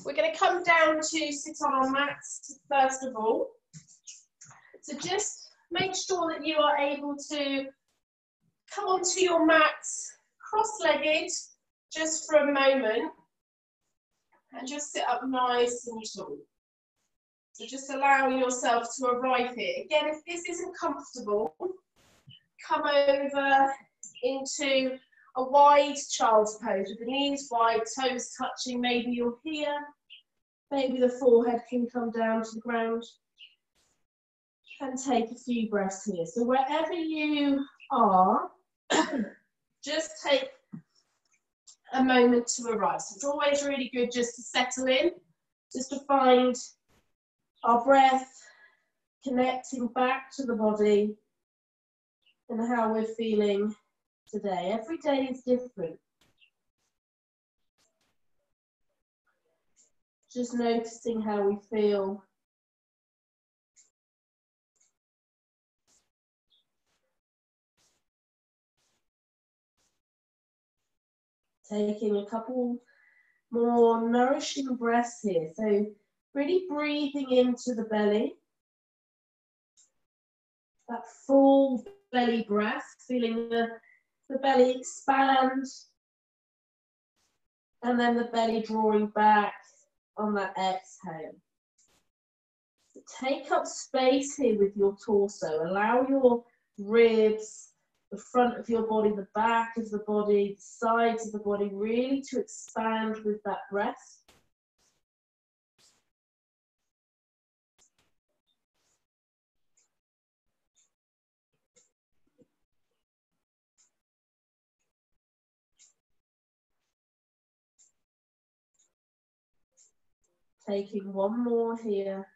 We're going to come down to sit on our mats first of all. So just make sure that you are able to come onto your mats cross-legged just for a moment and just sit up nice and tall. So just allow yourself to arrive here. Again, if this isn't comfortable, come over into a wide child's pose with the knees wide, toes touching. Maybe you're here, maybe the forehead can come down to the ground. And take a few breaths here. So wherever you are, just take a moment to arrive. So it's always really good just to settle in, just to find our breath, connecting back to the body and how we're feeling today. Every day is different. Just noticing how we feel. Taking a couple more nourishing breaths here. So really breathing into the belly. That full belly breath, feeling the belly expand. And then the belly drawing back on that exhale. So take up space here with your torso. Allow your ribs, the front of your body, the back of the body, the sides of the body, really to expand with that breath. Taking one more here.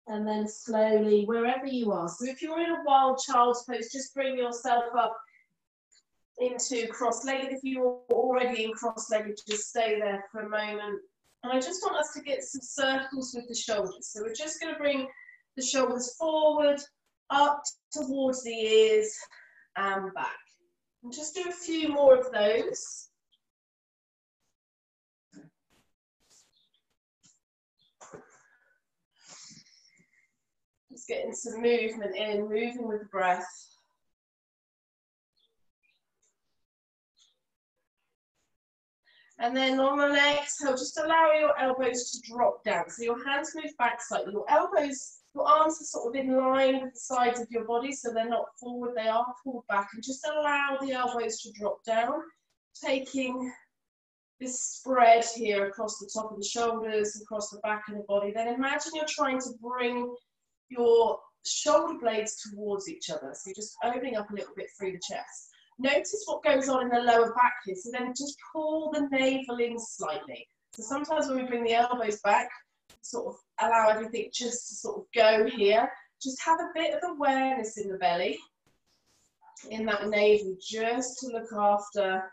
And then slowly, wherever you are. So if you're in a wild child's pose, just bring yourself up into cross-legged. If you're already in cross-legged, just stay there for a moment. And I just want us to get some circles with the shoulders. So we're just going to bring the shoulders forward, up towards the ears, and back. And just do a few more of those. Just getting some movement in, moving with the breath. And then on an exhale, just allow your elbows to drop down. So your hands move back slightly. Your elbows, your arms are sort of in line with the sides of your body, so they're not forward, they are pulled back. And just allow the elbows to drop down, taking this spread here across the top of the shoulders, across the back of the body. Then imagine you're trying to bring your shoulder blades towards each other. So you're just opening up a little bit through the chest. Notice what goes on in the lower back here. So then just pull the navel in slightly. So sometimes when we bring the elbows back, sort of allow everything just to sort of go here. Just have a bit of awareness in the belly, in that navel, just to look after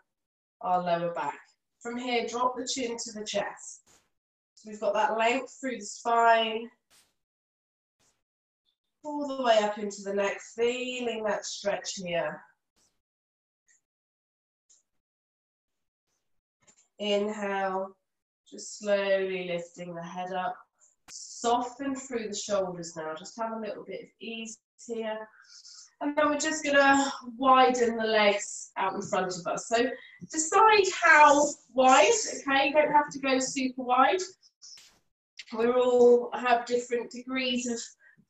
our lower back. From here, drop the chin to the chest. So we've got that length through the spine, all the way up into the neck, feeling that stretch here. Inhale, just slowly lifting the head up. Soften through the shoulders now. Just have a little bit of ease here. And then we're just going to widen the legs out in front of us. So decide how wide, okay? You don't have to go super wide. We all have different degrees of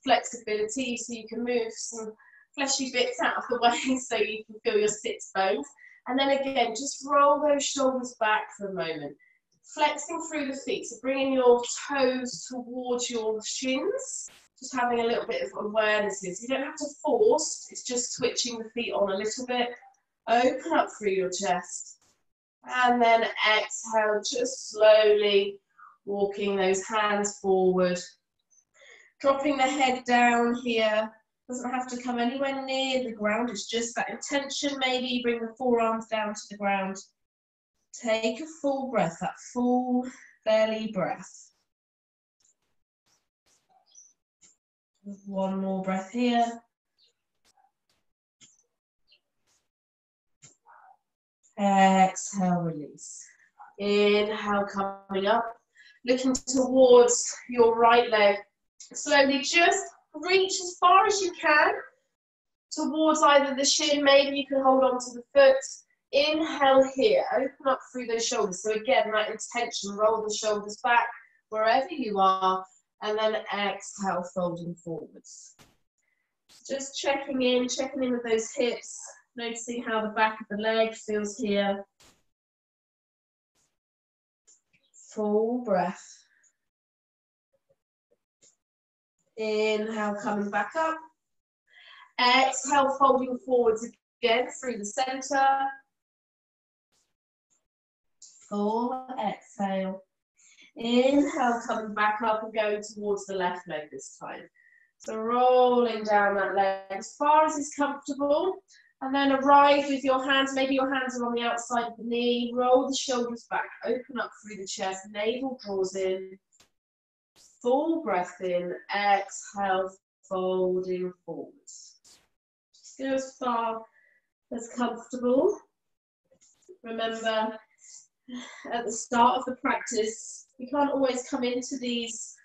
flexibility, so you can move some fleshy bits out of the way so you can feel your sits bones. And then again, just roll those shoulders back for a moment. Flexing through the feet, so bringing your toes towards your shins. Just having a little bit of awareness here. So you don't have to force, it's just switching the feet on a little bit. Open up through your chest. And then exhale, just slowly walking those hands forward. Dropping the head down here. Doesn't have to come anywhere near the ground, it's just that intention. Maybe bring the forearms down to the ground. Take a full breath, that full belly breath. One more breath here. Exhale, release. Inhale, coming up. Looking towards your right leg. Slowly just reach as far as you can towards either the shin. Maybe you can hold on to the foot. Inhale here. Open up through those shoulders. So again, that intention, roll the shoulders back wherever you are. And then exhale, folding forwards. Just checking in with those hips. Noticing how the back of the leg feels here. Full breath. Inhale, coming back up. Exhale, folding forwards again through the center. Full exhale. Inhale, coming back up and going towards the left leg this time. So rolling down that leg as far as is comfortable. And then arrive with your hands, maybe your hands are on the outside of the knee. Roll the shoulders back, open up through the chest, navel draws in. Full breath in, exhale, folding forwards. Just go as far as comfortable. Remember, at the start of the practice, we can't always come into these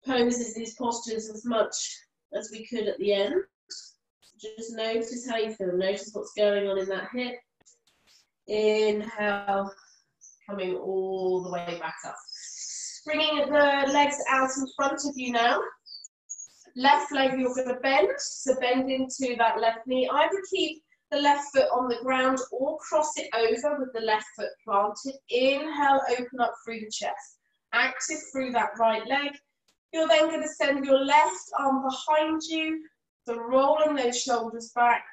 poses, these postures as much as we could at the end. Just notice how you feel, notice what's going on in that hip. Inhale, coming all the way back up. Bringing the legs out in front of you now. Left leg you're going to bend, so bend into that left knee. Either keep the left foot on the ground or cross it over with the left foot planted. Inhale, open up through the chest. Active through that right leg. You're then going to send your left arm behind you, so rolling those shoulders back.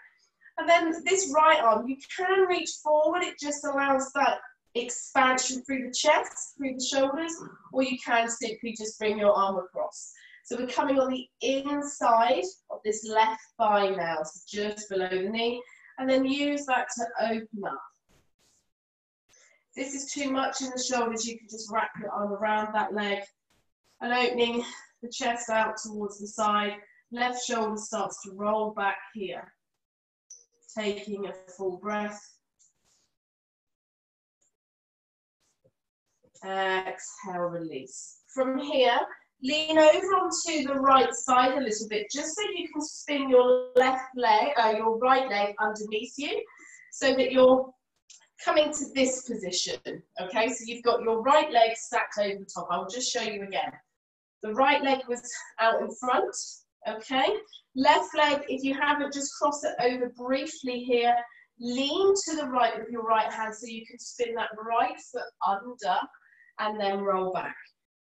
And then this right arm, you can reach forward, it just allows that expansion through the chest, through the shoulders, or you can simply just bring your arm across. So we're coming on the inside of this left thigh now, so just below the knee, and then use that to open up. If this is too much in the shoulders, you can just wrap your arm around that leg and opening the chest out towards the side. Left shoulder starts to roll back here. Taking a full breath. Exhale, release. From here, lean over onto the right side a little bit, just so you can spin your left leg, your right leg underneath you, so that you're coming to this position. Okay, so you've got your right leg stacked over the top. I'll just show you again. The right leg was out in front. Okay, left leg, if you haven't, just cross it over briefly here. Lean to the right with your right hand so you can spin that right foot under and then roll back.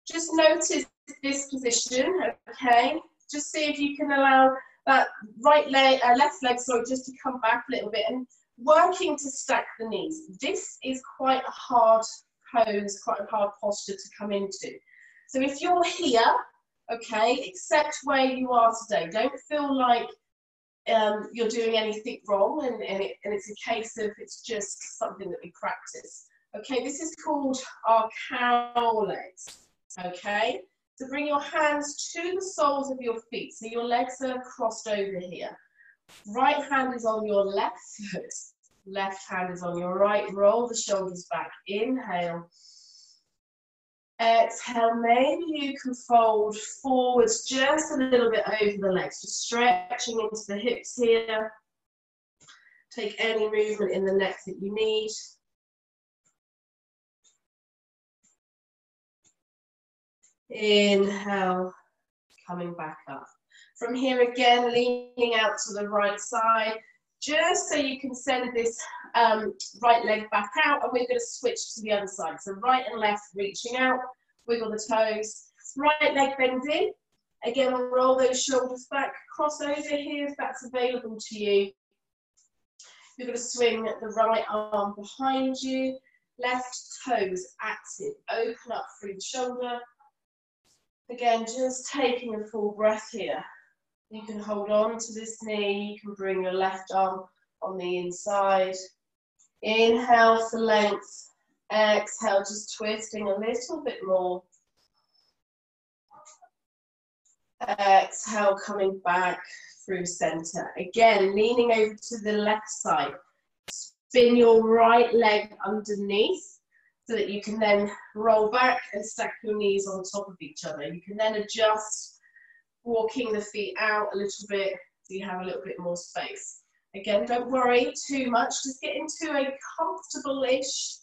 Just notice this position, okay? Just see if you can allow that right leg, left leg, sorry, just to come back a little bit and working to stack the knees. This is quite a hard pose, quite a hard posture to come into. So if you're here, okay, accept where you are today. Don't feel like you're doing anything wrong and it's a case of it's just something that we practice. Okay, this is called our cow legs. Okay, so bring your hands to the soles of your feet. So your legs are crossed over here. Right hand is on your left foot. Left hand is on your right. Roll the shoulders back. Inhale. Exhale, maybe you can fold forwards just a little bit over the legs, just stretching into the hips here. Take any movement in the neck that you need. Inhale, coming back up. From here again, leaning out to the right side, just so you can send this right leg back out, and we're going to switch to the other side. So right and left reaching out, wiggle the toes, right leg bends in. Again, roll those shoulders back, cross over here if that's available to you. You're going to swing the right arm behind you, left toes active, open up through the shoulder. Again, just taking a full breath here. You can hold on to this knee, you can bring your left arm on the inside. Inhale for length, exhale, just twisting a little bit more. Exhale, coming back through center. Again, leaning over to the left side. Spin your right leg underneath so that you can then roll back and stack your knees on top of each other. You can then adjust, walking the feet out a little bit so you have a little bit more space. Again, don't worry too much. Just get into a comfortable-ish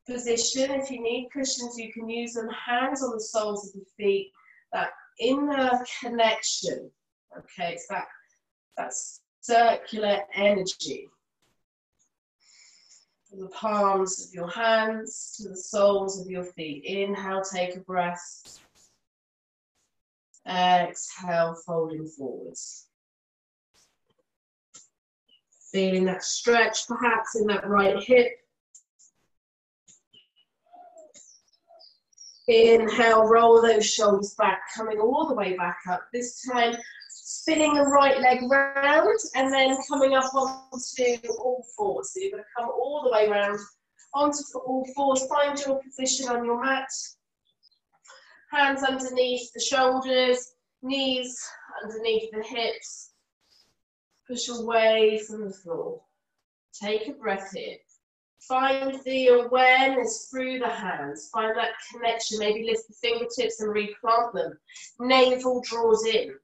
position. If you need cushions, you can use them. Hands on the soles of the feet. That inner connection. Okay, it's that circular energy. From the palms of your hands to the soles of your feet. Inhale, take a breath. Exhale, folding forwards. Feeling that stretch perhaps in that right hip. Inhale, roll those shoulders back, coming all the way back up. This time, spinning the right leg round and then coming up onto all fours. So you're going to come all the way round onto all fours. Find your position on your mat. Hands underneath the shoulders, knees underneath the hips. Push away from the floor. Take a breath here. Find the awareness through the hands. Find that connection. Maybe lift the fingertips and replant them. Navel draws in.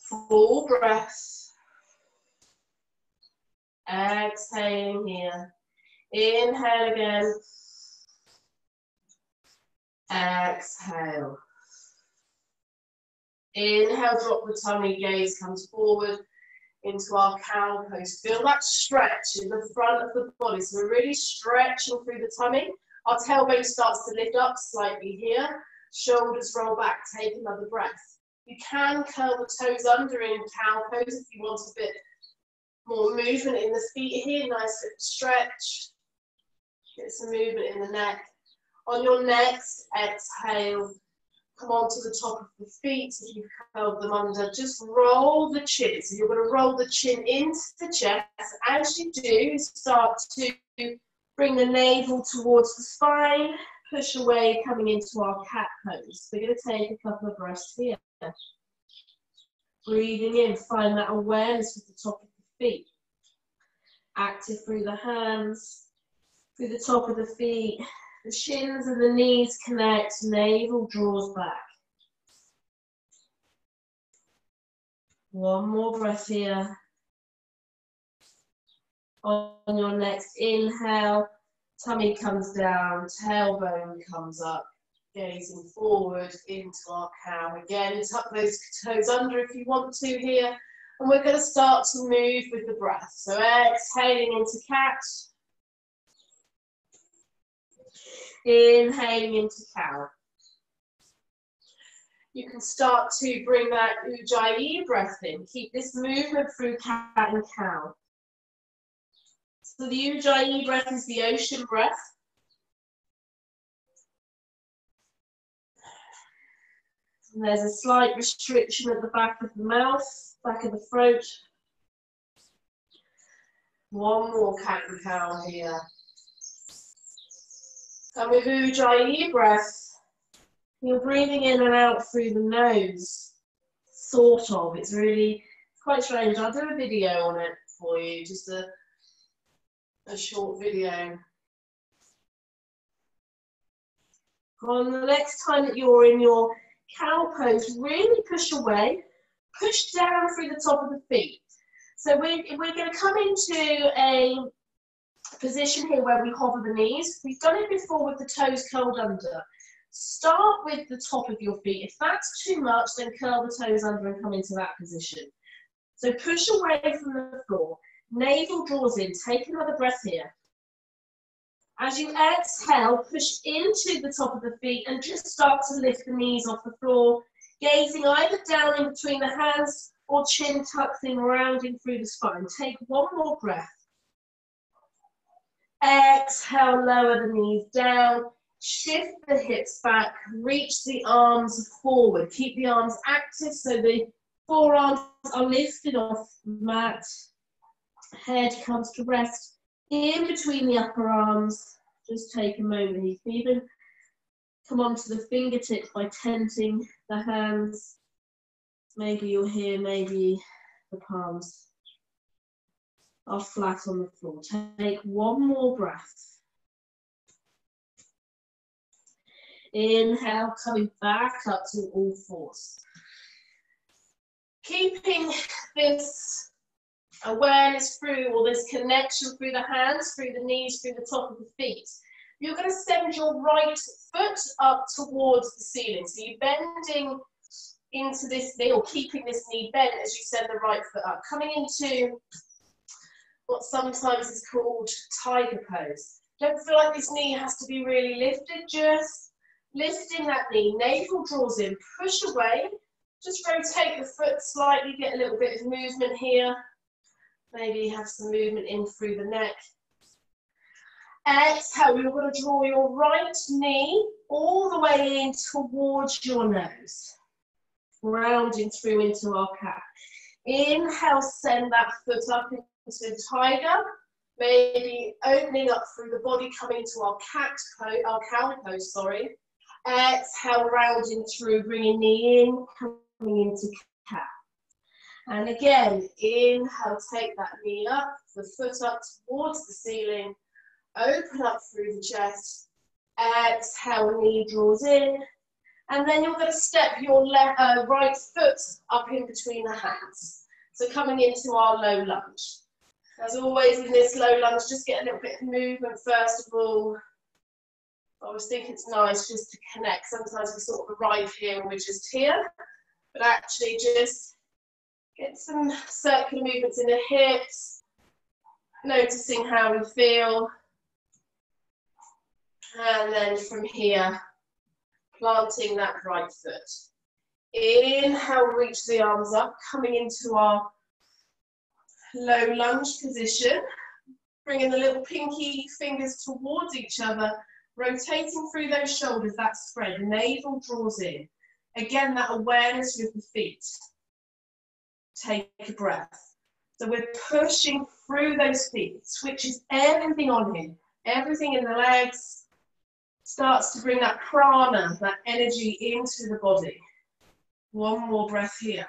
Full breath. Exhaling here. Inhale again. Exhale. Inhale, drop the tummy, gaze comes forward into our cow pose. Feel that stretch in the front of the body. So we're really stretching through the tummy. Our tailbone starts to lift up slightly here. Shoulders roll back. Take another breath. You can curl the toes under in cow pose if you want a bit more movement in the feet here. Nice little stretch. Get some movement in the neck. On your next exhale, come onto the top of the feet if you've curled them under. Just roll the chin. So you're going to roll the chin into the chest. As you do, start to bring the navel towards the spine. Push away, coming into our cat pose. We're going to take a couple of breaths here. Breathing in, find that awareness with the top of the feet. Active through the hands, through the top of the feet. The shins and the knees connect, navel draws back. One more breath here. On your next inhale, tummy comes down, tailbone comes up, gazing forward into our cow. Again, tuck those toes under if you want to here. And we're going to start to move with the breath. So exhaling into cat. Inhaling into cow. You can start to bring that Ujjayi breath in. Keep this movement through cat and cow. So the Ujjayi breath is the ocean breath. And there's a slight restriction at the back of the mouth, back of the throat. One more cat and cow here. And with Ujjayi breath, you're breathing in and out through the nose, sort of. It's really quite strange. I'll do a video on it for you, just a short video. On the next time that you're in your cow pose, really push away, push down through the top of the feet. So we're going to come into a position here where we hover the knees. We've done it before with the toes curled under. Start with the top of your feet. If that's too much, then curl the toes under and come into that position. So push away from the floor. Navel draws in. Take another breath here. As you exhale, push into the top of the feet and just start to lift the knees off the floor, gazing either down in between the hands or chin tucked in, rounding through the spine. Take one more breath. Exhale, lower the knees down, shift the hips back, reach the arms forward. Keep the arms active so the forearms are lifted off the mat. Head comes to rest in between the upper arms. Just take a moment. You can even come onto the fingertips by tenting the hands. Maybe you're here, maybe the palms are flat on the floor. Take one more breath. Inhale, coming back up to all fours. Keeping this awareness through, or this connection through the hands, through the knees, through the top of the feet. You're going to send your right foot up towards the ceiling. So you're bending into this knee, or keeping this knee bent as you send the right foot up. Coming into what sometimes is called tiger pose. Don't feel like this knee has to be really lifted, just lifting that knee. Navel draws in, push away. Just rotate the foot slightly, get a little bit of movement here. Maybe have some movement in through the neck. Exhale, you're going to draw your right knee all the way in towards your nose. Rounding through into our cat. Inhale, send that foot up into tiger. Maybe opening up through the body, coming to our cat pose, our cow pose, sorry. Exhale, rounding through, bringing knee in, coming into cat. And again, inhale, take that knee up, the foot up towards the ceiling. Open up through the chest. Exhale, knee draws in. And then you're going to step your right foot up in between the hands. So coming into our low lunge. As always in this low lunge, just get a little bit of movement first of all. I always think it's nice just to connect. Sometimes we sort of arrive here and we're just here. But actually just get some circular movements in the hips. Noticing how we feel. And then from here, planting that right foot. Inhale, reach the arms up, coming into our low lunge position. Bringing the little pinky fingers towards each other, rotating through those shoulders, that spread. Navel draws in. Again, that awareness with the feet. Take a breath. So we're pushing through those feet, switches everything on here, everything in the legs. Starts to bring that prana, that energy into the body. One more breath here.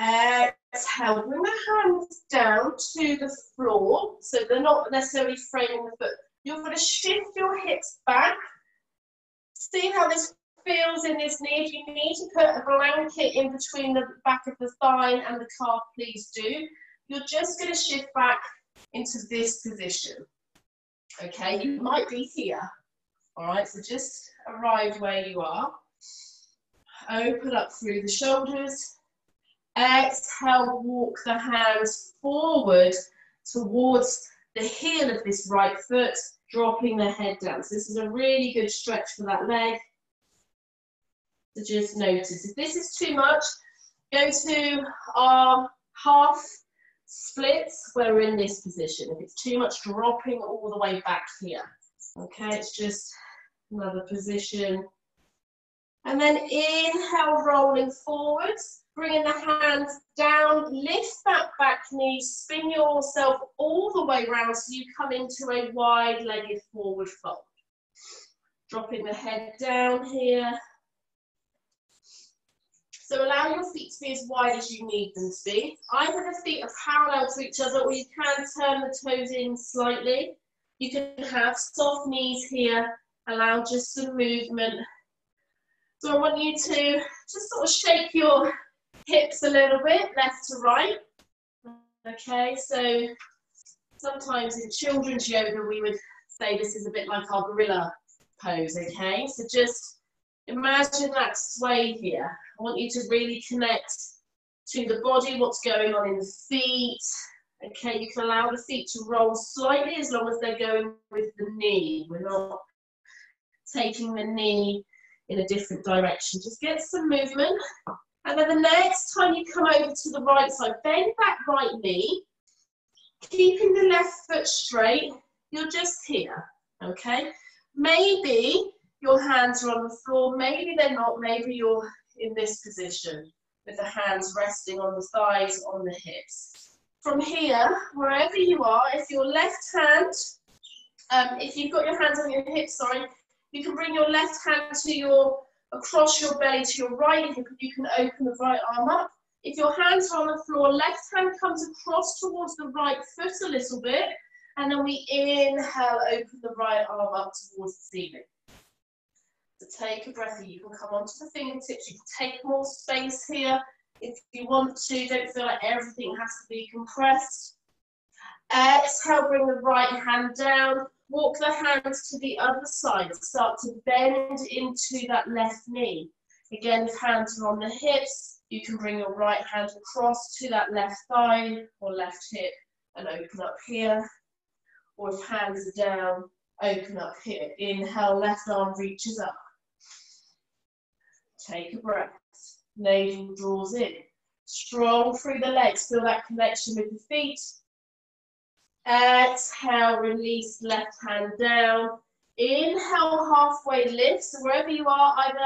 Exhale, bring the hands down to the floor, so they're not necessarily framing the foot. You're going to shift your hips back. See how this feels in this knee. If you need to put a blanket in between the back of the thigh and the calf, please do. You're just going to shift back into this position. Okay, you might be here. All right, so just arrive where you are. Open up through the shoulders. Exhale, walk the hands forward towards the heel of this right foot, dropping the head down. So this is a really good stretch for that leg. So just notice, if this is too much, go to our half splits where we're in this position. If it's too much, dropping all the way back here. Okay, it's just another position. And then inhale, rolling forwards, bringing the hands down, lift that back knee, spin yourself all the way around so you come into a wide-legged forward fold. Dropping the head down here. So allow your feet to be as wide as you need them to be. Either the feet are parallel to each other, or you can turn the toes in slightly. You can have soft knees here, allow just some movement. So I want you to just sort of shake your hips a little bit, left to right. Okay, so sometimes in children's yoga we would say this is a bit like our gorilla pose, okay? So just imagine that sway here. I want you to really connect to the body, what's going on in the feet. Okay, you can allow the feet to roll slightly as long as they're going with the knee. We're not taking the knee in a different direction. Just get some movement. And then the next time you come over to the right side, bend that right knee, keeping the left foot straight. You're just here, okay? Maybe your hands are on the floor, maybe they're not, maybe you're in this position with the hands resting on the thighs, on the hips. From here, wherever you are, if your left hand, if you've got your hands on your hips, sorry, You can bring your left hand to across your belly to your right hip, and you can open the right arm up. If your hands are on the floor, left hand comes across towards the right foot a little bit, and then we inhale, open the right arm up towards the ceiling. So take a breath, you can come onto the fingertips, you can take more space here if you want to, don't feel like everything has to be compressed. Exhale, bring the right hand down, walk the hands to the other side, start to bend into that left knee. Again, if hands are on the hips, you can bring your right hand across to that left thigh or left hip and open up here. Or if hands are down, open up here. Inhale, left arm reaches up. Take a breath. Navel draws in. Strong through the legs. Feel that connection with the feet. Exhale, release left hand down. Inhale, halfway lift. So wherever you are, either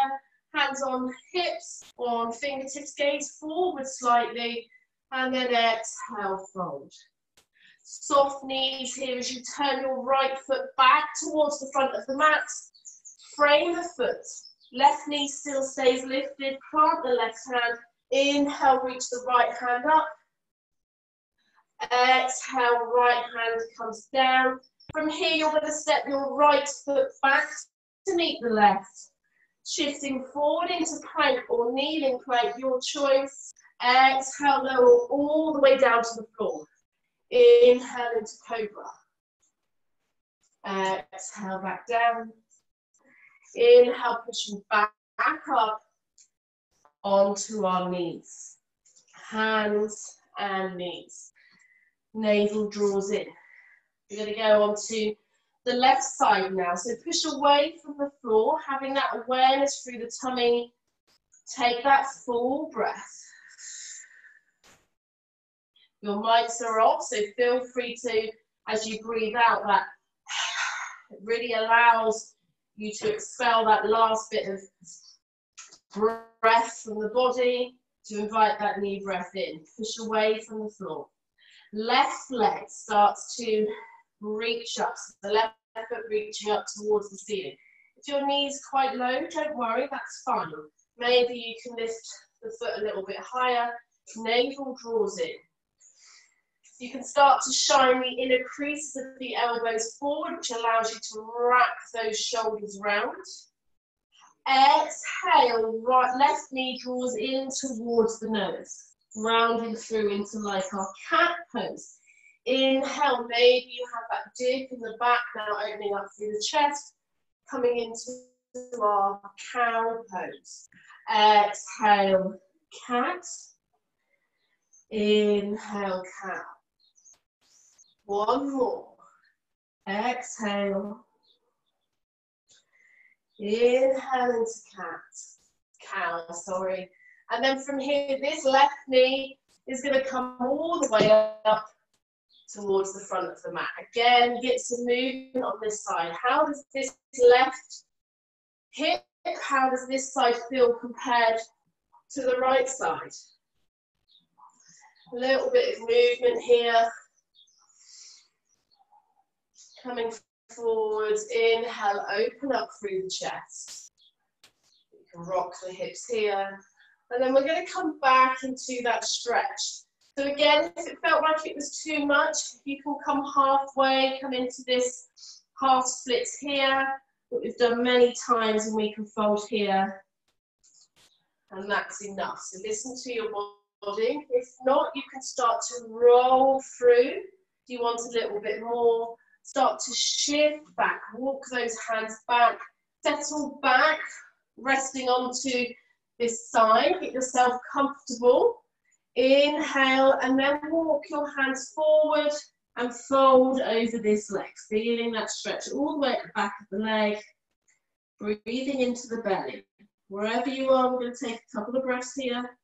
hands on hips or on fingertips, gaze forward slightly. And then exhale, fold. Soft knees here as you turn your right foot back towards the front of the mat. Frame the foot. Left knee still stays lifted. Plant the left hand. Inhale, reach the right hand up. Exhale, right hand comes down. From here, you're going to step your right foot back to meet the left. Shifting forward into plank or kneeling plank, your choice. Exhale, lower all the way down to the floor. Inhale into cobra. Exhale, back down. Inhale, pushing back up onto our knees. Hands and knees. Navel draws in. We're going to go on to the left side now. So push away from the floor, having that awareness through the tummy. Take that full breath. Your mics are off, so feel free to, as you breathe out, that it really allows you to expel that last bit of breath from the body to invite that new breath in. Push away from the floor. Left leg starts to reach up, so the left foot reaching up towards the ceiling. If your knee's quite low, don't worry, that's fine. Maybe you can lift the foot a little bit higher. Navel draws in. You can start to shine the inner creases of the elbows forward, which allows you to wrap those shoulders round. Exhale, right, left knee draws in towards the nose, rounding through into like our cat pose. Inhale, maybe you have that dip in the back, now opening up through the chest, coming into our cow pose. Exhale, cat. Inhale, cow. One more. Exhale. Inhale into cow, sorry. And then from here, this left knee is going to come all the way up towards the front of the mat. Again, get some movement on this side. How does this left hip, how does this side feel compared to the right side? A little bit of movement here. Coming forwards, inhale, open up through the chest. You can rock the hips here. And then we're going to come back into that stretch. So again, if it felt like it was too much, you can come halfway, come into this half splits here, that we've done many times, and we can fold here. And that's enough. So listen to your body. If not, you can start to roll through. If you want a little bit more, start to shift back, walk those hands back, settle back, resting onto this side, get yourself comfortable. Inhale, and then walk your hands forward and fold over this leg, feeling that stretch all the way at the back of the leg, breathing into the belly. Wherever you are, we're going to take a couple of breaths here.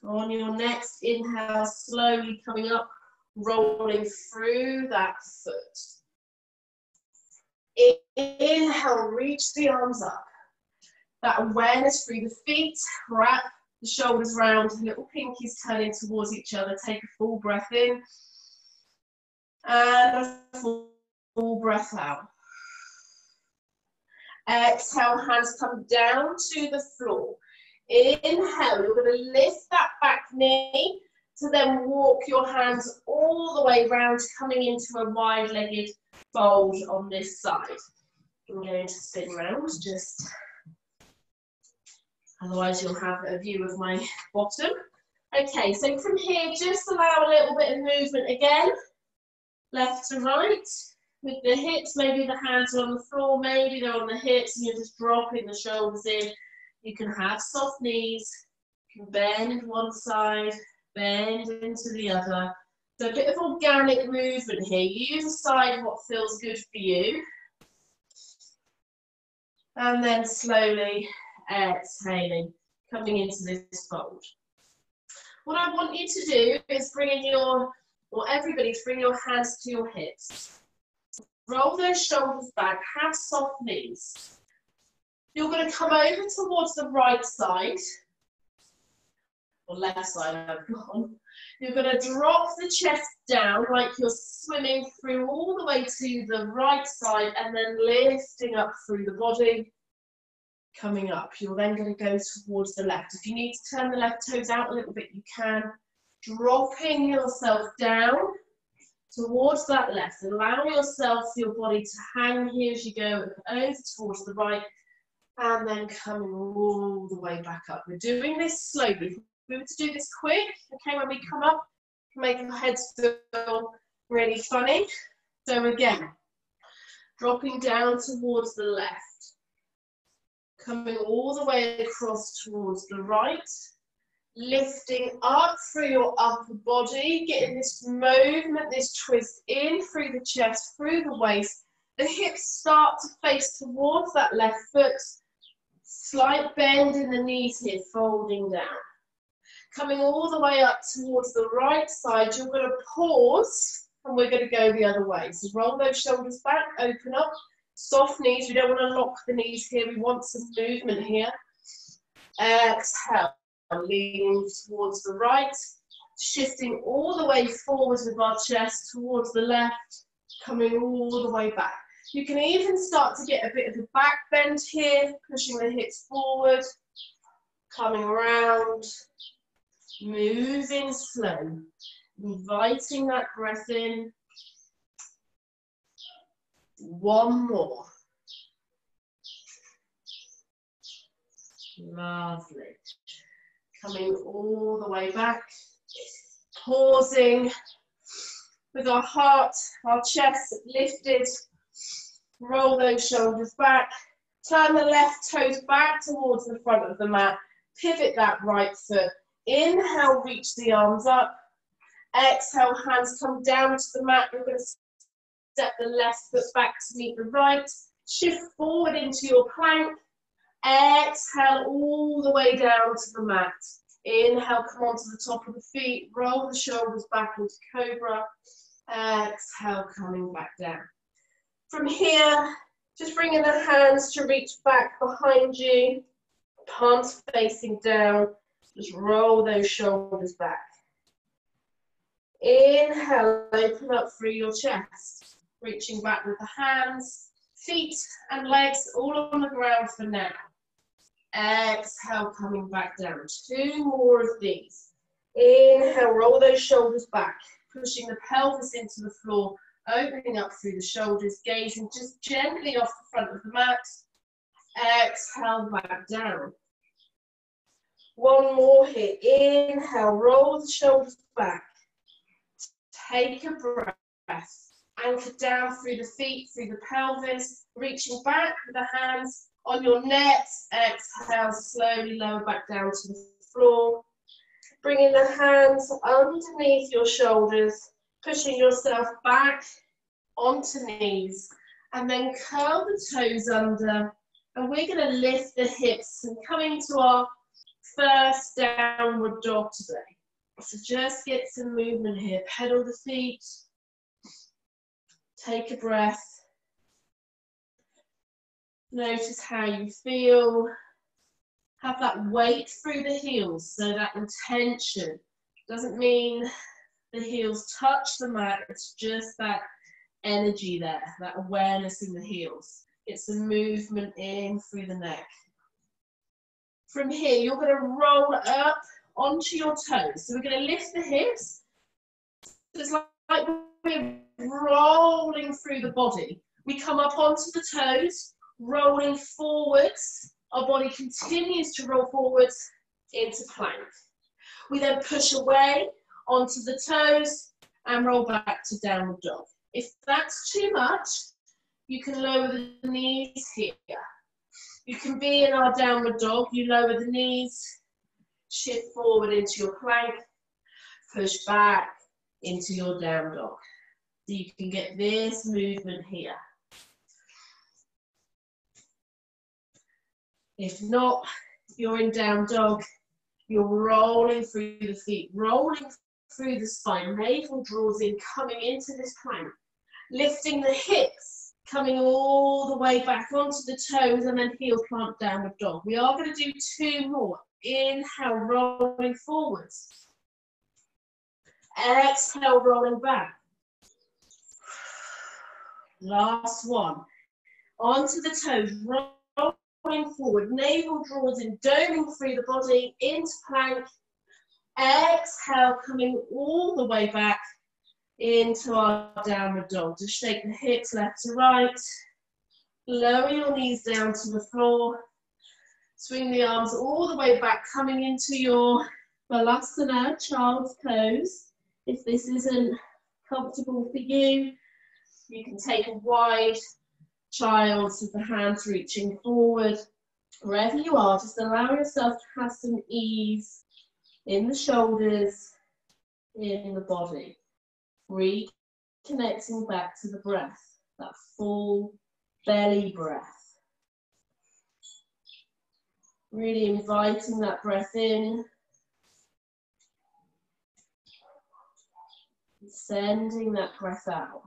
On your next inhale, slowly coming up, rolling through that foot. Inhale, reach the arms up. That awareness through the feet, wrap the shoulders round, little pinkies turning towards each other. Take a full breath in and a full breath out. Exhale, hands come down to the floor. Inhale, you're going to lift that back knee to then walk your hands all the way round, coming into a wide-legged fold on this side. I'm going to spin round, just otherwise you'll have a view of my bottom. Okay, so from here, just allow a little bit of movement again, left to right. With the hips, maybe the hands are on the floor, maybe they're on the hips, and you're just dropping the shoulders in. You can have soft knees, you can bend one side, bend into the other. So a bit of organic movement here. You decide what feels good for you. And then slowly exhaling, coming into this fold. What I want you to do is bring in your, or everybody, bring your hands to your hips. Roll those shoulders back, have soft knees. You're going to come over towards the right side, or left side, I've gone. You're going to drop the chest down like you're swimming through all the way to the right side and then lifting up through the body, coming up. You're then going to go towards the left. If you need to turn the left toes out a little bit, you can. Dropping yourself down towards that left. Allow yourself, your body to hang here as you go over towards the right and then coming all the way back up. We're doing this slowly. If we were to do this quick, okay, when we come up, make our heads feel really funny. So again, dropping down towards the left, coming all the way across towards the right, lifting up through your upper body, getting this movement, this twist in through the chest, through the waist. The hips start to face towards that left foot. Slight bend in the knees here, folding down. Coming all the way up towards the right side, you're going to pause and we're going to go the other way. So roll those shoulders back, open up, soft knees. We don't want to lock the knees here. We want some movement here. Exhale, leaning towards the right, shifting all the way forwards with our chest towards the left, coming all the way back. You can even start to get a bit of a back bend here, pushing the hips forward, coming around, moving slow, inviting that breath in. One more. Lovely. Coming all the way back, pausing with our heart, our chest lifted. Roll those shoulders back, turn the left toes back towards the front of the mat, pivot that right foot. Inhale, reach the arms up. Exhale, hands come down to the mat. We're going to step the left foot back to meet the right. Shift forward into your plank. Exhale all the way down to the mat. Inhale, come onto the top of the feet. Roll the shoulders back into cobra. Exhale, coming back down. From here, just bringing the hands to reach back behind you. Palms facing down. Just roll those shoulders back. Inhale, open up through your chest. Reaching back with the hands, feet and legs all on the ground for now. Exhale, coming back down. Two more of these. Inhale, roll those shoulders back, pushing the pelvis into the floor, opening up through the shoulders, gazing just gently off the front of the mat. Exhale, back down. One more here. Inhale, roll the shoulders back. Take a breath. Anchor down through the feet, through the pelvis, reaching back with the hands on your neck. Exhale, slowly lower back down to the floor. Bringing the hands underneath your shoulders, pushing yourself back onto knees, and then curl the toes under. And we're going to lift the hips and coming to our first downward dog today. So just get some movement here. Pedal the feet. Take a breath. Notice how you feel. Have that weight through the heels, so that intention. Doesn't mean the heels touch the mat, it's just that energy there, that awareness in the heels. It's the movement in through the neck. From here, you're going to roll up onto your toes. So we're going to lift the hips. It's like we're rolling through the body. We come up onto the toes, rolling forwards. Our body continues to roll forwards into plank. We then push away onto the toes and roll back to downward dog. If that's too much, you can lower the knees here. You can be in our downward dog, you lower the knees, shift forward into your plank, push back into your down dog. So you can get this movement here. If not, you're in down dog, you're rolling through the feet, rolling through the spine, navel draws in, coming into this plank, lifting the hips, coming all the way back onto the toes, and then heel plant downward dog. We are going to do 2 more. Inhale, rolling forwards. Exhale, rolling back. Last one. Onto the toes, rolling forward, navel draws in, doming through the body, into plank. Exhale, coming all the way back into our downward dog. Just shake the hips left to right. Lower your knees down to the floor. Swing the arms all the way back, coming into your Balasana, child's pose. If this isn't comfortable for you, you can take a wide child with the hands reaching forward. Wherever you are, just allow yourself to have some ease in the shoulders, in the body. Reconnecting back to the breath, that full belly breath. Really inviting that breath in. Sending that breath out.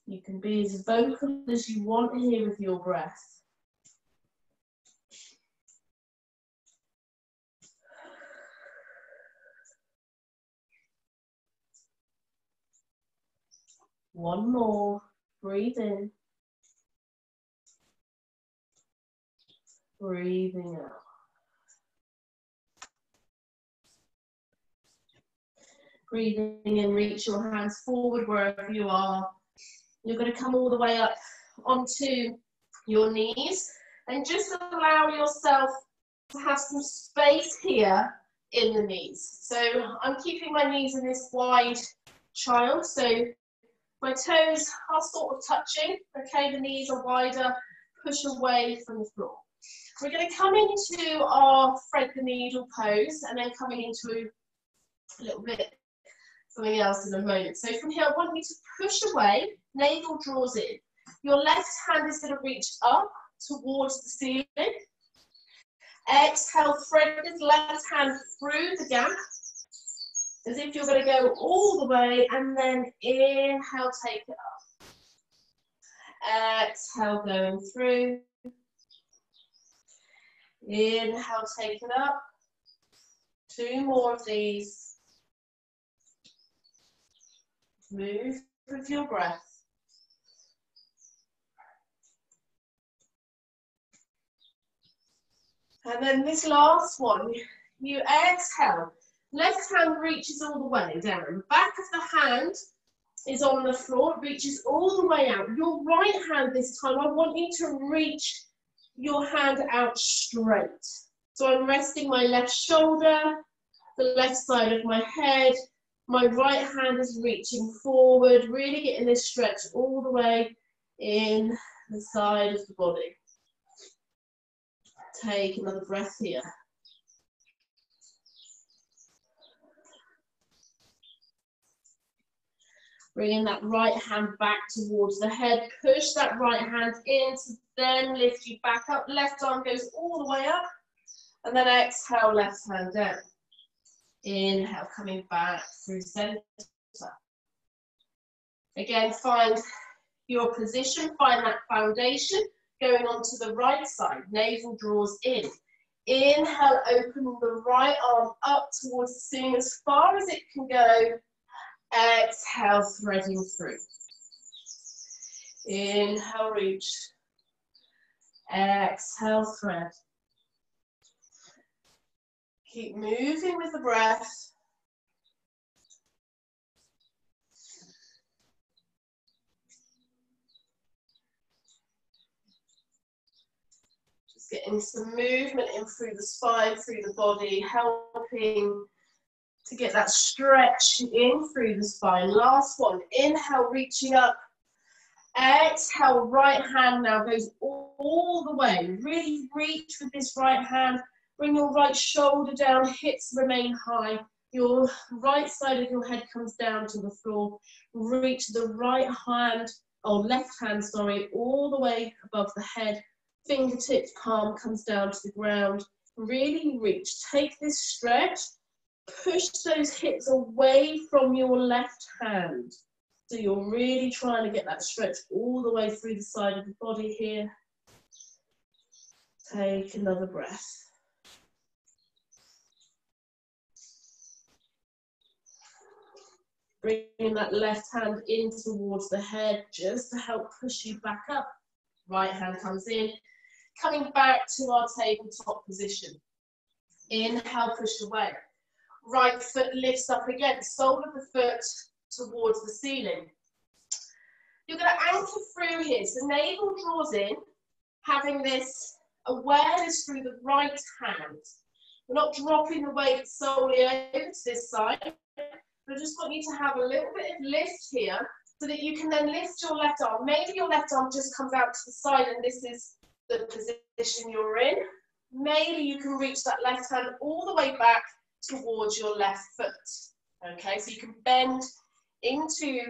You can be as vocal as you want here with your breath. One more. Breathe in. Breathing out. Breathing in, reach your hands forward wherever you are. You're going to come all the way up onto your knees and just allow yourself to have some space here in the knees. So I'm keeping my knees in this wide child, so my toes are sort of touching, okay, the knees are wider, push away from the floor. We're going to come into our thread the needle pose and then coming into a little bit something else in a moment. So from here, I want you to push away, navel draws in. Your left hand is going to reach up towards the ceiling. Exhale, thread this left hand through the gap, as if you're going to go all the way, and then inhale, take it up. Exhale, going through. Inhale, take it up. 2 more of these. Move with your breath. And then this last one, you exhale. Left hand reaches all the way down. Back of the hand is on the floor, it reaches all the way out. Your right hand this time, I want you to reach your hand out straight. So I'm resting my left shoulder, the left side of my head. My right hand is reaching forward, really getting this stretch all the way in the side of the body. Take another breath here. Bringing that right hand back towards the head. Push that right hand in to then lift you back up. Left arm goes all the way up. And then exhale, left hand down. Inhale, coming back through center. Again, find your position, find that foundation. going on to the right side. Navel draws in. Inhale, open the right arm up towards the ceiling as far as it can go. Exhale, threading through. Inhale, reach. Exhale, thread. Keep moving with the breath. Just getting some movement in through the spine, through the body, helping to get that stretch in through the spine. Last one. Inhale, reaching up. Exhale, right hand now goes all the way. Really reach with this right hand. Bring your right shoulder down, hips remain high. Your right side of your head comes down to the floor. Reach the right hand, or left hand, sorry, all the way above the head. Fingertips, palm comes down to the ground. Really reach. Take this stretch. Push those hips away from your left hand. So you're really trying to get that stretch all the way through the side of the body here. Take another breath. Bringing that left hand in towards the head just to help push you back up. Right hand comes in. Coming back to our tabletop position. Inhale, push away. Right foot lifts up again, sole of the foot towards the ceiling. You're going to anchor through here. So navel draws in, having this awareness through the right hand. We're not dropping the weight solely over to this side. I just want you to have a little bit of lift here so that you can then lift your left arm. Maybe your left arm just comes out to the side and this is the position you're in. Maybe you can reach that left hand all the way back towards your left foot. Okay, so you can bend into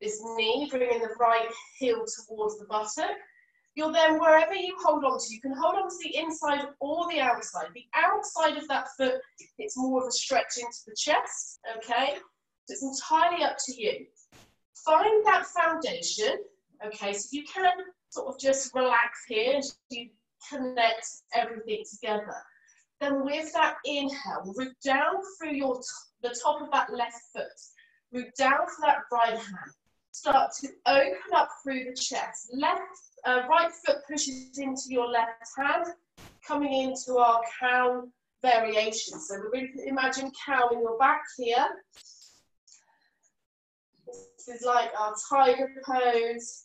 this knee, bringing the right heel towards the buttock. You'll then, wherever you hold on to, you can hold on to the inside or the outside. The outside of that foot, it's more of a stretch into the chest, okay? So it's entirely up to you. Find that foundation, okay? So you can sort of just relax here as you connect everything together. Then with that inhale, root down through the top of that left foot. Root down for that right hand. Start to open up through the chest. Right foot pushes into your left hand, coming into our cow variation. So we're going to imagine cow in your back here. This is like our tiger pose,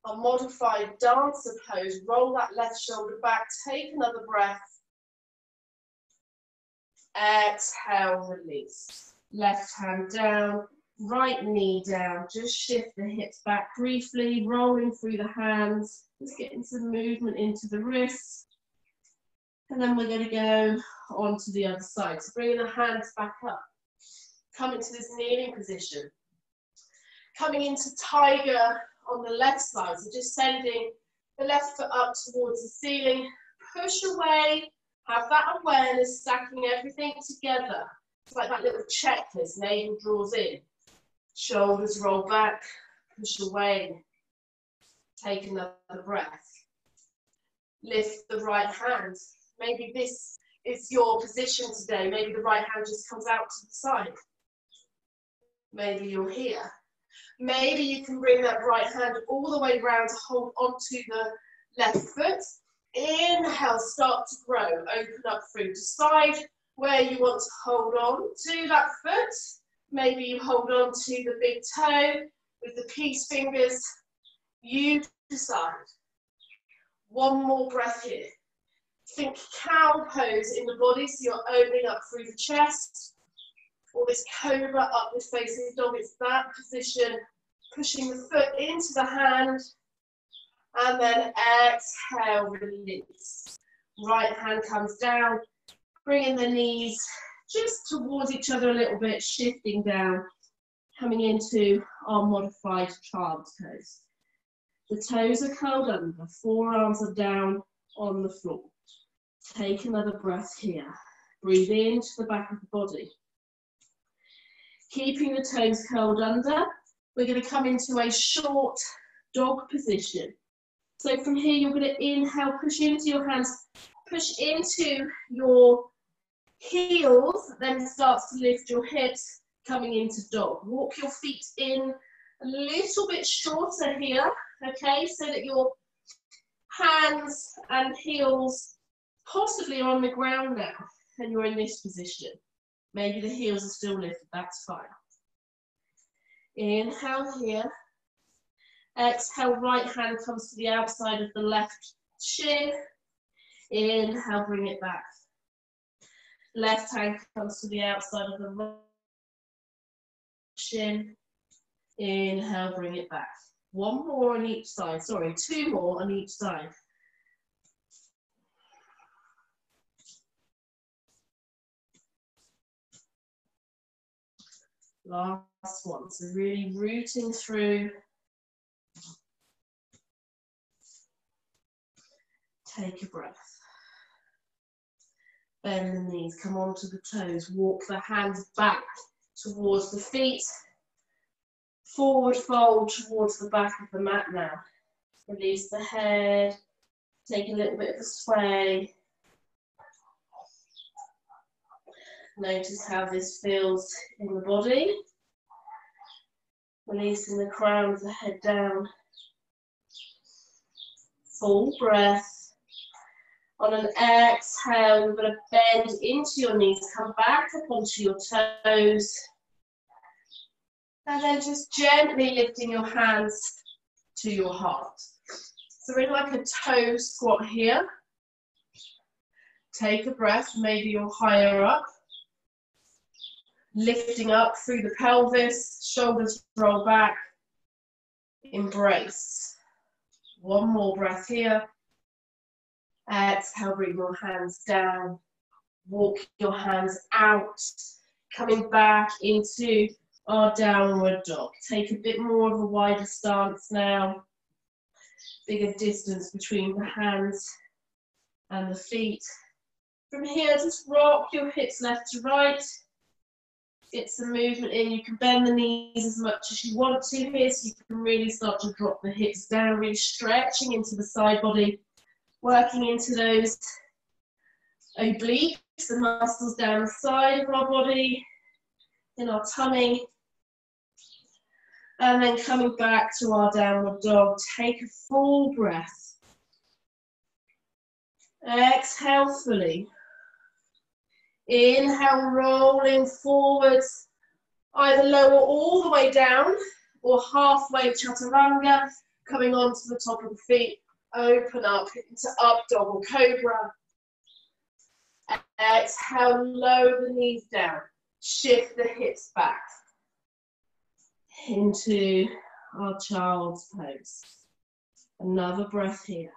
our modified dancer pose. Roll that left shoulder back, take another breath. Exhale, release. Left hand down, right knee down. Just shift the hips back briefly, rolling through the hands. Just getting some movement into the wrists. And then we're going to go on to the other side. So bringing the hands back up. Come into this kneeling position. Coming into tiger on the left side. So just sending the left foot up towards the ceiling. Push away. Have that awareness, stacking everything together. It's like that little checklist. Navel draws in. Shoulders roll back. Push away. Take another breath. Lift the right hand. Maybe this is your position today. Maybe the right hand just comes out to the side. Maybe you're here. Maybe you can bring that right hand all the way around to hold onto the left foot. Inhale, start to grow. Open up through. Decide where you want to hold on to that foot. Maybe you hold on to the big toe with the peace fingers. You decide. One more breath here. Think cow pose in the body, so you're opening up through the chest. Or this cobra upward facing dog, it's that position. Pushing the foot into the hand. And then exhale, release. Right hand comes down. Bringing the knees just towards each other a little bit, shifting down. Coming into our modified child's pose. The toes are curled under, forearms are down on the floor. Take another breath here. Breathe into the back of the body. Keeping the toes curled under, we're going to come into a short dog position. So from here, you're going to inhale, push into your hands, push into your heels, then starts to lift your hips, coming into dog. Walk your feet in a little bit shorter here, okay, so that your hands and heels possibly are on the ground now, and you're in this position. Maybe the heels are still lifted, that's fine. Inhale here. Exhale, right hand comes to the outside of the left shin. Inhale, bring it back. Left hand comes to the outside of the right shin. Inhale, bring it back. One more on each side. Sorry, two more on each side. Last one. So really rooting through. Take a breath. Bend the knees, come onto the toes. Walk the hands back towards the feet. Forward fold towards the back of the mat now. Release the head. Take a little bit of a sway. Notice how this feels in the body. Releasing the crown of the head down. Full breath. On an exhale, you're going to bend into your knees, come back up onto your toes. And then just gently lifting your hands to your heart. So we're in like a toe squat here. Take a breath, maybe you're higher up. Lifting up through the pelvis, shoulders roll back. Embrace. One more breath here. Exhale, bring your hands down. Walk your hands out. Coming back into our downward dog. Take a bit more of a wider stance now. Bigger distance between the hands and the feet. From here, just rock your hips left to right. Get some movement in. You can bend the knees as much as you want to here, so you can really start to drop the hips down, really stretching into the side body, working into those obliques, the muscles down the side of our body, in our tummy. And then coming back to our downward dog, take a full breath. Exhale fully. Inhale, rolling forwards, either lower all the way down or halfway chaturanga, coming onto the top of the feet. Open up into up dog or cobra. Exhale, lower the knees down. Shift the hips back into our child's pose. Another breath here.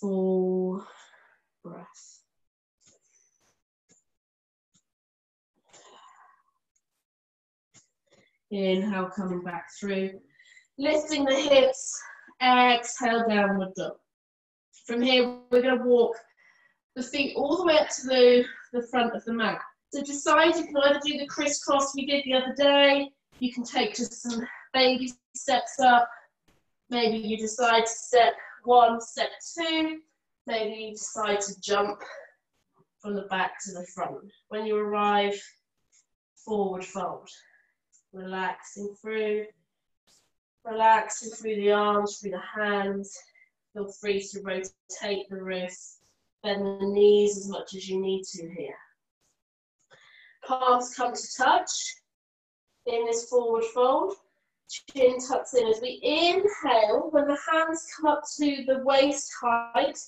Full breath. Inhale, coming back through. Lifting the hips. Exhale, downward dog. From here, we're going to walk the feet all the way up to the front of the mat. So decide, you can either do the crisscross we did the other day, you can take just some baby steps up, maybe you decide to step one, step two, maybe you decide to jump from the back to the front. When you arrive, forward fold. Relaxing through the arms, through the hands. Feel free to rotate the wrists, bend the knees as much as you need to here. Palms come to touch in this forward fold. Chin tucks in as we inhale. When the hands come up to the waist height,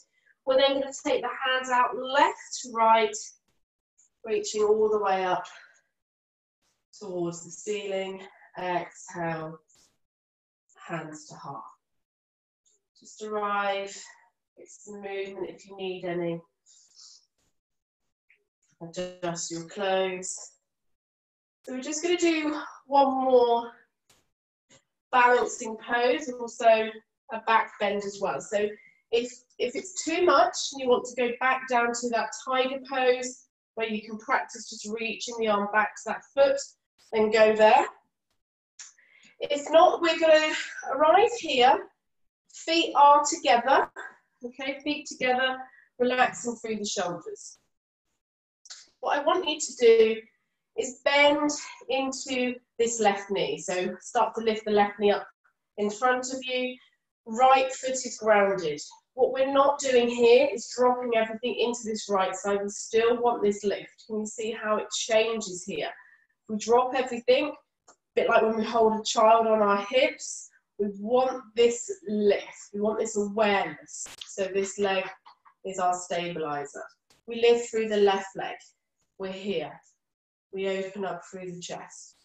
we're then going to take the hands out left to right, reaching all the way up towards the ceiling. Exhale, hands to heart. Just arrive, get some movement if you need any. Adjust your clothes. So we're just going to do one more balancing pose and also a back bend as well. So if it's too much and you want to go back down to that tiger pose where you can practice just reaching the arm back to that foot, then go there. If not, we're going to arrive here. Feet are together. Okay, feet together, relaxing through the shoulders. What I want you to do is bend into this left knee. So start to lift the left knee up in front of you. Right foot is grounded. What we're not doing here is dropping everything into this right side. We still want this lift. Can you see how it changes here? We drop everything, a bit like when we hold a child on our hips. We want this lift. We want this awareness. So this leg is our stabilizer. We lift through the left leg. We're here. We open up through the chest.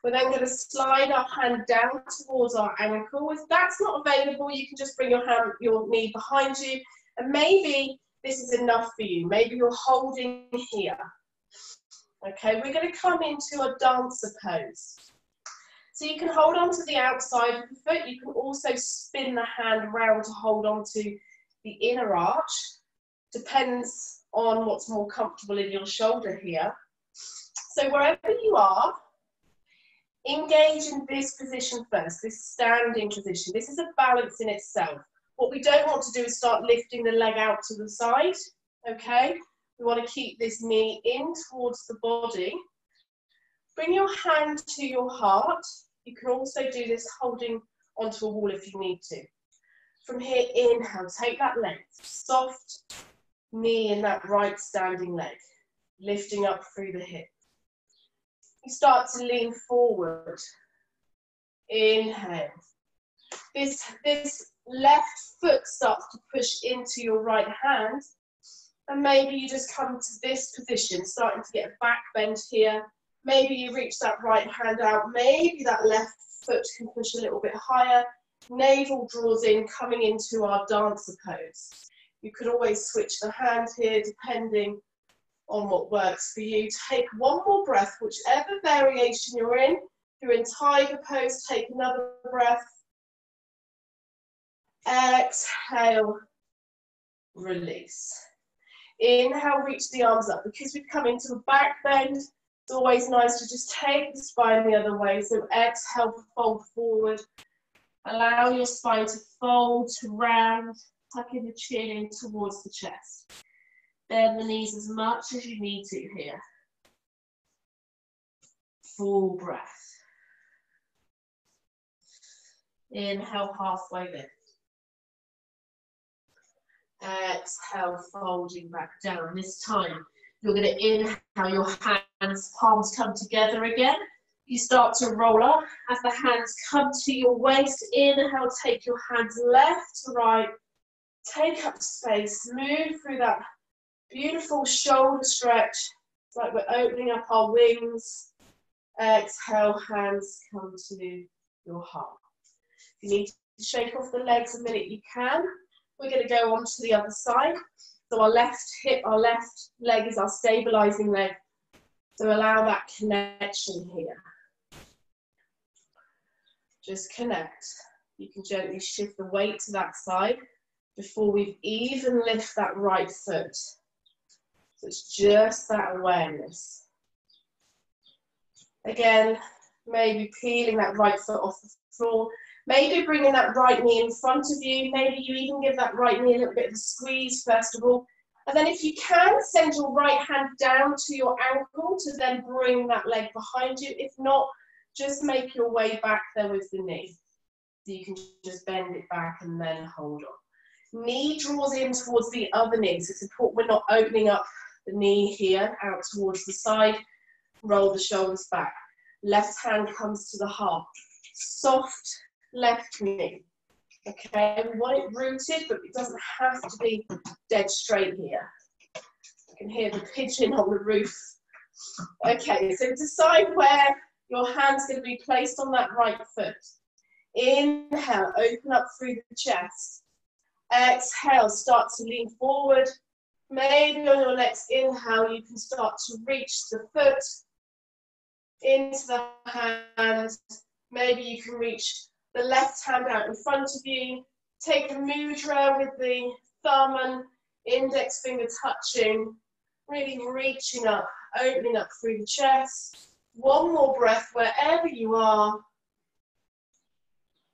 We're then going to slide our hand down towards our ankle. If that's not available, you can just bring your knee behind you, and maybe this is enough for you. Maybe you're holding here. Okay, we're going to come into a dancer pose. So you can hold on to the outside of the foot. You can also spin the hand around to hold on to the inner arch. Depends on what's more comfortable in your shoulder here. So wherever you are, engage in this position first, this standing position. This is a balance in itself. What we don't want to do is start lifting the leg out to the side, okay? We want to keep this knee in towards the body. Bring your hand to your heart. You can also do this holding onto a wall if you need to. From here, inhale, take that length, soft knee in that right standing leg, lifting up through the hip. You start to lean forward. Inhale. This left foot starts to push into your right hand. And maybe you just come to this position, starting to get a back bend here. Maybe you reach that right hand out. Maybe that left foot can push a little bit higher. Navel draws in, coming into our dancer pose. You could always switch the hand here, depending on what works for you. Take one more breath, whichever variation you're in. If you're in tiger pose, take another breath. Exhale, release. Inhale, reach the arms up. Because we've come into a back bend, it's always nice to just take the spine the other way. So exhale, fold forward. Allow your spine to fold, to round, tucking the chin in towards the chest. Bend the knees as much as you need to here. Full breath. Inhale, halfway lift. Exhale, folding back down. This time, you're going to inhale, your hands, palms come together again. You start to roll up. As the hands come to your waist, inhale, take your hands left to right. Take up space, move through that beautiful shoulder stretch. It's like we're opening up our wings. Exhale, hands come to your heart. If you need to shake off the legs a minute, you can. We're going to go on to the other side. So our left hip, our left leg is our stabilizing leg. So allow that connection here. Just connect. You can gently shift the weight to that side before we even lift that right foot. So it's just that awareness. Again, maybe peeling that right foot off the floor. Maybe bringing that right knee in front of you. Maybe you even give that right knee a little bit of a squeeze first of all. And then if you can, send your right hand down to your ankle to then bring that leg behind you. If not, just make your way back there with the knee. So you can just bend it back and then hold on. Knee draws in towards the other knee. So it's important we're not opening up the knee here out towards the side. Roll the shoulders back. Left hand comes to the heart. Soft left knee. Okay, we want it rooted, but it doesn't have to be dead straight here. You can hear the pigeon on the roof. Okay, so decide where your hand's going to be placed on that right foot. Inhale, open up through the chest. Exhale, start to lean forward. Maybe on your next inhale, you can start to reach the foot into the hands. Maybe you can reach the left hand out in front of you. Take a mudra with the thumb and index finger touching, really reaching up, opening up through the chest. One more breath wherever you are.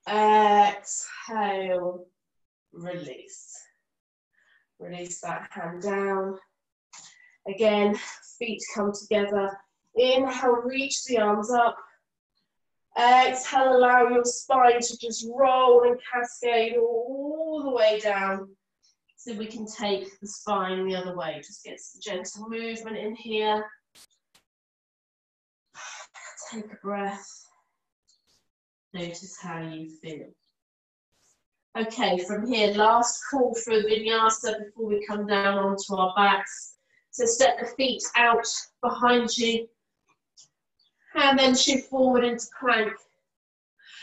Exhale, release. Release that hand down. Again, feet come together. Inhale, reach the arms up. Exhale, allow your spine to just roll and cascade all the way down. So we can take the spine the other way. Just get some gentle movement in here. Take a breath. Notice how you feel. Okay, from here, last call for a vinyasa before we come down onto our backs. So step the feet out behind you and then shift forward into plank.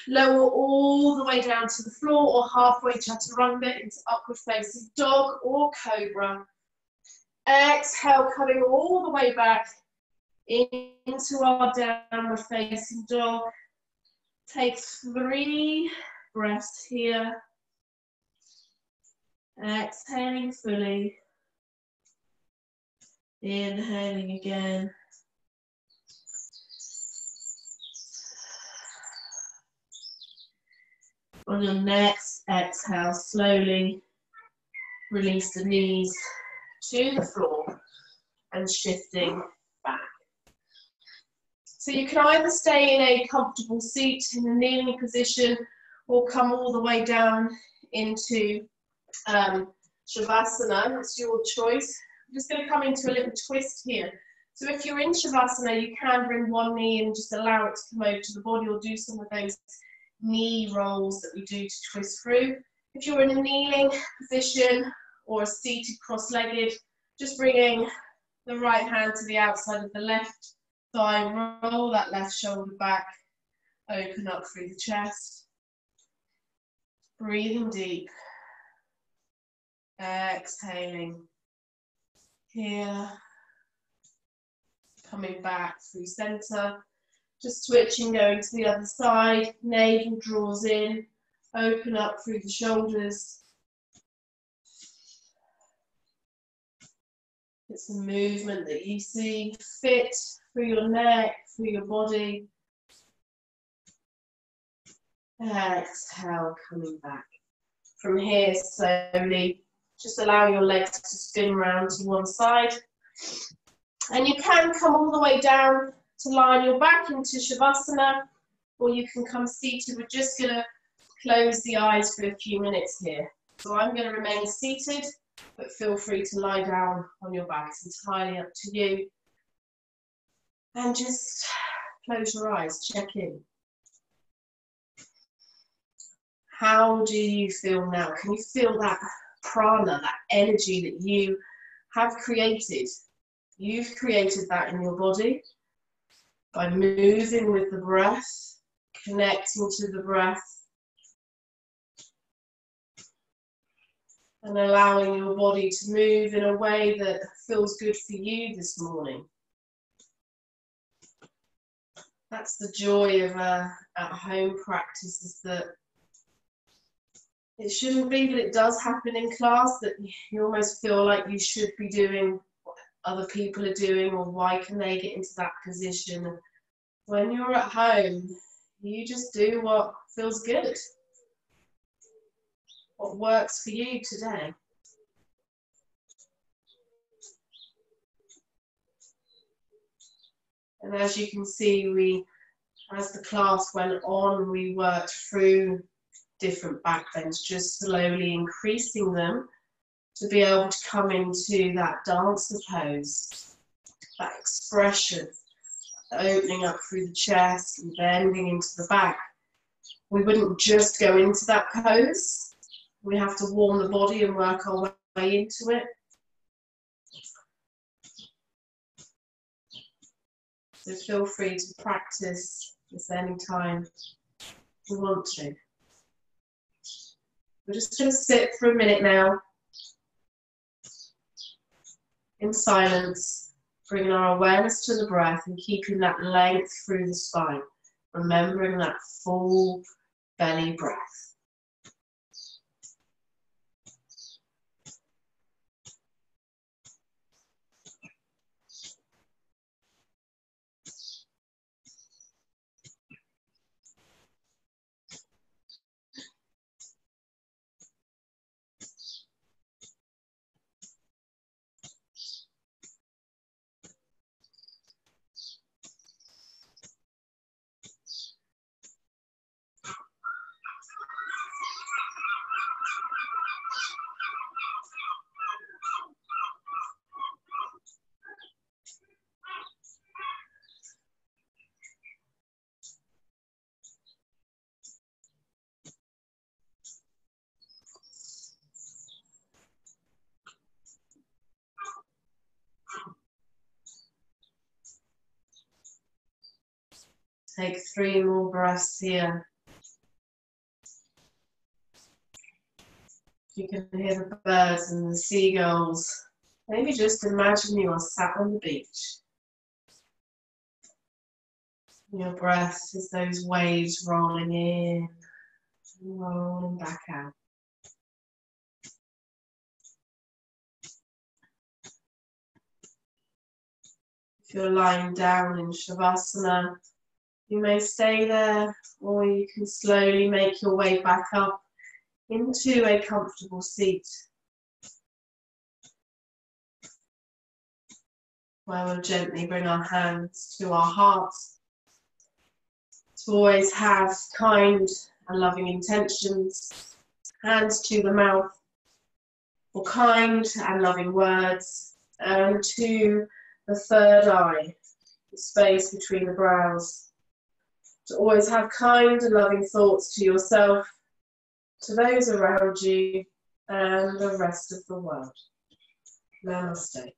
Lower all the way down to the floor or halfway chaturanga into upward facing dog or cobra. Exhale, coming all the way back into our downward facing dog. Take 3 breaths here. Exhaling fully. Inhaling again. On your next exhale, slowly release the knees to the floor and shifting back. So you can either stay in a comfortable seat in a kneeling position or come all the way down into Shavasana. It's your choice. I'm just going to come into a little twist here. So if you're in Shavasana, you can bring one knee and just allow it to come over to the body, or do some of those knee rolls that we do to twist through. If you're in a kneeling position or a seated cross-legged, just bringing the right hand to the outside of the left thigh, roll that left shoulder back, open up through the chest. Breathing deep. Exhaling. Here. Coming back through center. Just switching, going to the other side. Navel draws in. Open up through the shoulders. It's the movement that you see fit through your neck, through your body. Exhale, coming back. From here, slowly, just allow your legs to spin round to one side. And you can come all the way down to line your back into Shavasana, or you can come seated. We're just going to close the eyes for a few minutes here. So I'm going to remain seated, but feel free to lie down on your back. It's entirely up to you. And just close your eyes, check in. How do you feel now? Can you feel that prana, that energy that you have created? You've created that in your body by moving with the breath, connecting to the breath, and allowing your body to move in a way that feels good for you this morning. That's the joy of at-home practice, is that it shouldn't be that it does happen in class, that you almost feel like you should be doing what other people are doing, or why can they get into that position. When you're at home, you just do what feels good, what works for you today. And as you can see, as the class went on, we worked through different back bends, just slowly increasing them to be able to come into that dancer pose, that expression, opening up through the chest and bending into the back. We wouldn't just go into that pose. We have to warm the body and work our way into it. So feel free to practice this anytime you want to. We're just going to sit for a minute now in silence, bringing our awareness to the breath and keeping that length through the spine, remembering that full belly breath. Take 3 more breaths here. You can hear the birds and the seagulls. Maybe just imagine you are sat on the beach. Your breath is those waves rolling in and rolling back out. If you're lying down in Shavasana, you may stay there, or you can slowly make your way back up into a comfortable seat, where we'll gently bring our hands to our hearts, to always have kind and loving intentions, hands to the mouth, for kind and loving words, and to the third eye, the space between the brows, to always have kind and loving thoughts to yourself, to those around you, and the rest of the world. Namaste.